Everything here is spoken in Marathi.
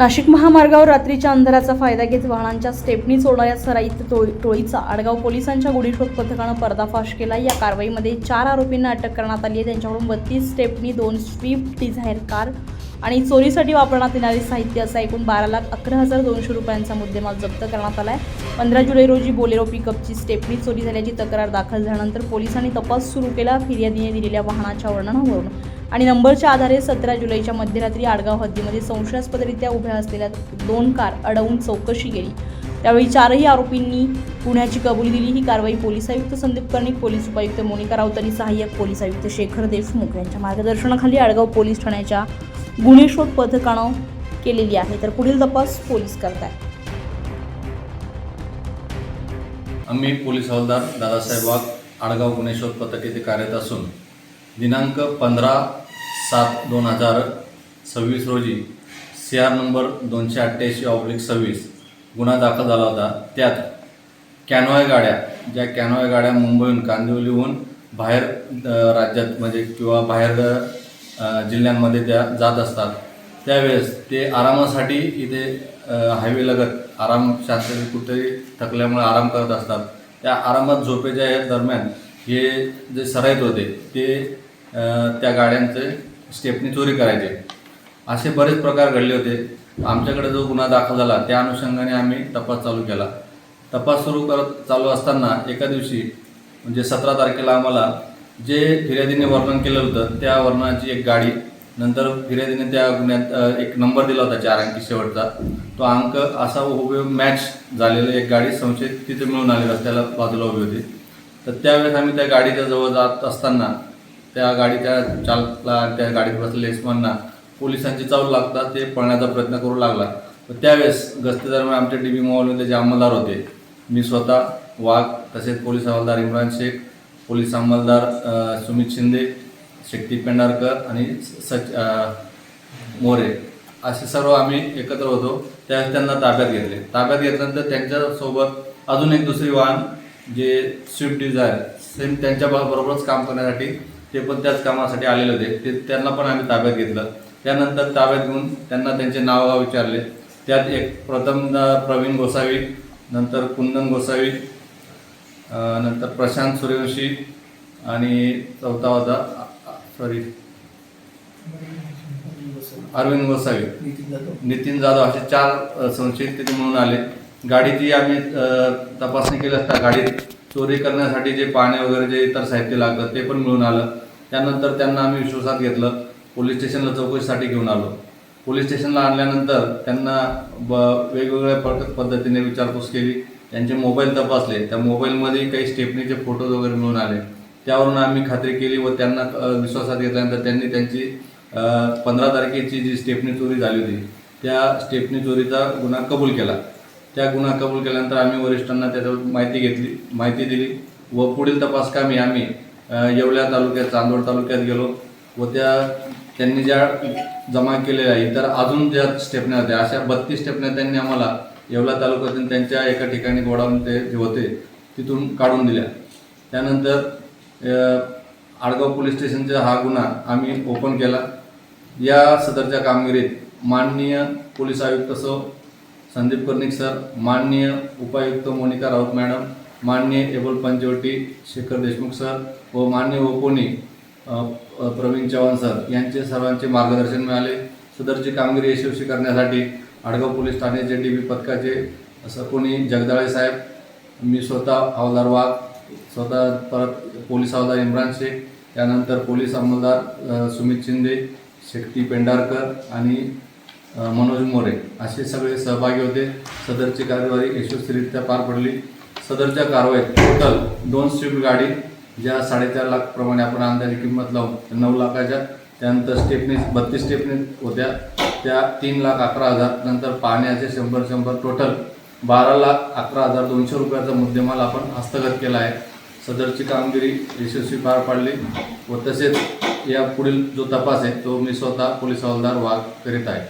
नाशिक महामार्गावर रात्रीच्या अंधाराचा फायदा घेत वाहनांच्या स्टेपनी चोरणाऱ्या सराईत टोळीचा आडगाव पोलिसांच्या गुढीशोध पथकानं पर्दाफाश केला। या कारवाईमध्ये 4 आरोपींना अटक करण्यात आली आहे। त्यांच्याकडून 32 स्टेपनी, 2 स्विफ्ट डिझायर कार आणि चोरीसाठी वापरण्यात येणारे साहित्य असा एकूण 12,11,200 रुपयांचा मुद्देमाल जप्त करण्यात आला आहे। 15 जुलै रोजी बोलेरो पिकअपची स्टेपनी चोरी झाल्याची तक्रार दाखल झाल्यानंतर पोलिसांनी तपास सुरू केला। फिर्यादीने दिलेल्या वाहनाच्या वर्णनावरून आणि नंबरच्या आधारे 17 जुलैच्या मध्यरात्री आडगाव हद्दीमध्ये संशयास्पदरित्या उभ्या असलेल्या 2 कार अडवून चौकशी केली। त्यावेळी 4ही आरोपींनी गुन्ह्याची कबुली दिली। ही कारवाई पोलीस आयुक्त संदीप कर्णिक, पोलीस उपायुक्त मोनिका राऊत आणि सहाय्यक पोलीस आयुक्त शेखर देशमुख यांच्या मार्गदर्शनाखाली आडगाव पोलीस ठाण्याच्या गुन्हेशोध पथकानं केलेली आहे। तर पुढील तपास पोलीस करतायत। आम्ही पोलीस हवालदार दादासाहेब वाघ आडगाव गुन्हेशोध पथक येथे कार्यरत असून दिनांक 15/7/2026 रोजी CR नंबर 288/26 गुन्हा दाखल झाला होता। त्यात कॅनॉय गाड्या, ज्या कॅनॉय गाड्या मुंबईहून कांदिवलीहून बाहेर राज्यात म्हणजे किंवा बाहेर जिल्ह्यांमध्ये त्या जात असतात, त्यावेळेस ते आरामासाठी इथे हायवे लगत आराम शास्त्री कुठेतरी थकल्यामुळे आराम करत असतात। त्या आरामात झोपेच्या दरम्यान हे जे सराईत होते ते त्या गाड्यांचे स्टेपनी चोरी करायचे। असे बरेच प्रकार घडले होते। आमच्याकडे जो गुन्हा दाखल झाला त्या अनुषंगाने आम्ही तपास चालू केला। तपास चालू असताना एका दिवशी म्हणजे 17 तारखेला आम्हाला जे फिर्यादीने वर्णन केलं होतं त्या वर्णनाची एक गाडी, नंतर फिर्यादीने त्या गुन्ह्यात एक नंबर दिला होता 4 अंकी शेवटचा, तो अंक असा उभे मॅच झालेली एक गाडी संशयित तिथे मिळून आली, रस्त्याला बाजूला उभी होती। तर त्यावेळेस आम्ही त्या गाडीच्या जवळ जात असताना त्या गाडीच्या चालकाला, त्या गाडीत बसलेल्या इसमांना पोलिसांची चावल लागता ते पळण्याचा प्रयत्न करू लागला। तर त्यावेळेस गस्तीदरम्यान आमचे DB मोबाईलमध्ये जे अंमलदार होते, मी स्वतः वाघ, तसेच पोलीस हवालदार इम्रान शेख, पोलीस अंमलदार सुमित शिंदे, शक्ती पेंढारकर आणि मोरे असे सर्व आम्ही एकत्र होतो। त्यावेळेस त्यांना ताब्यात घेतले। ताब्यात घेतल्यानंतर त्यांच्यासोबत अजून एक दुसरी वाहन जे स्विफ्ट डिझायर सेम त्यांच्याबरोबरच काम करण्यासाठी ते पण त्याच कामासाठी आलेले होते, ते त्यांना पण आम्ही ताब्यात घेतलं। त्यानंतर ताब्यात घेऊन त्यांना त्यांचे नावगाव विचारले। त्यात एक प्रथम प्रवीण गोसावी, नंतर कुंदन गोसावी, नंतर प्रशांत सूर्यवंशी आणि चौथा होता अरविंद गोसावी, नितीन जाधव असे 4 संशयित तिथे म्हणून आले। गाडीची आम्ही तपासणी केली असता गाडीत चोरी करण्यासाठी जे पाणी वगैरे जे इतर साहित्य लागतं ते पण मिळून आलं। त्यानंतर त्यांना आम्ही विश्वासात घेतलं, पोलीस स्टेशनला चौकशीसाठी घेऊन आलो। पोलीस स्टेशनला आणल्यानंतर त्यांना वेगवेगळ्या पद्धतीने विचारपूस केली, त्यांचे मोबाईल तपासले। त्या मोबाईलमध्ये काही स्टेपनीचे फोटोज वगैरे मिळून आले। त्यावरून आम्ही खात्री केली व त्यांना विश्वासात घेतल्यानंतर त्यांनी त्यांची 15 तारखेची जी स्टेपनी चोरी झाली होती त्या स्टेपनी चोरीचा गुन्हा कबूल केला। त्या गुन्हा कबूल केल्यानंतर आम्ही वरिष्ठांना त्याच्यावर माहिती दिली व पुढील तपास कामी आम्ही येवला तालुक्यात, चांदवड तालुक्यात गेलो व त्यांनी ज्या जमा केलेल्या इतर अजून ज्या स्टेपन्या होत्या अशा 32 स्टेपन्या त्यांनी आम्हाला येवला तालुक्यातून त्यांच्या एका ठिकाणी गोडाऊन ते जे होते तिथून काढून दिल्या। त्यानंतर आडगाव पोलीस स्टेशनचा हा गुन्हा आम्ही ओपन केला। या सदरच्या कामगिरीत माननीय पोलीस आयुक्त संदीप कर्णिक सर, माननीय उपायुक्त मोनिका राऊत मॅडम, माननीय एबल पंचवटी शेखर देशमुख सर व माननीय ओपोनी प्रवीण चव्हाण सर यांचे सर्वांचे मार्गदर्शन मिळाले। सदरची कामगिरी यशस्वी करण्यासाठी आडगाव पोलीस ठाण्याचे DB पथकाचे सकोनी जगदाळे साहेब, मी स्वतः हवालदार वाघ, स्वतः परत पोलीस हवालदार इम्रान शेख, त्यानंतर पोलीस अंमलदार सुमित शिंदे, शक्ती पेंढारकर आणि मनोज मोरे असे सगळे सहभागी होते। सदरची कार्यवाही यशस्वीरित्या पार पडली। सदरच्या कारवाईत टोटल 2 स्विफ्ट गाडी ज्या 4.5 लाख प्रमाणे आपण अंदाजे किंमत लावून 9 लाखाच्या, त्यानंतर स्टेपनी 32 स्टेपनी होत्या त्या 3,11,000, नंतर पाण्याचे 100 टोटल 12,11,200 रुपयाचा मुद्देमाल आपण हस्तगत केला आहे। सदरची कामगिरी यशस्वी पार पाडली व तसेच या पुढील जो तपास आहे तो मी स्वतः पोलीस हवालदार वाघ करीत आहे।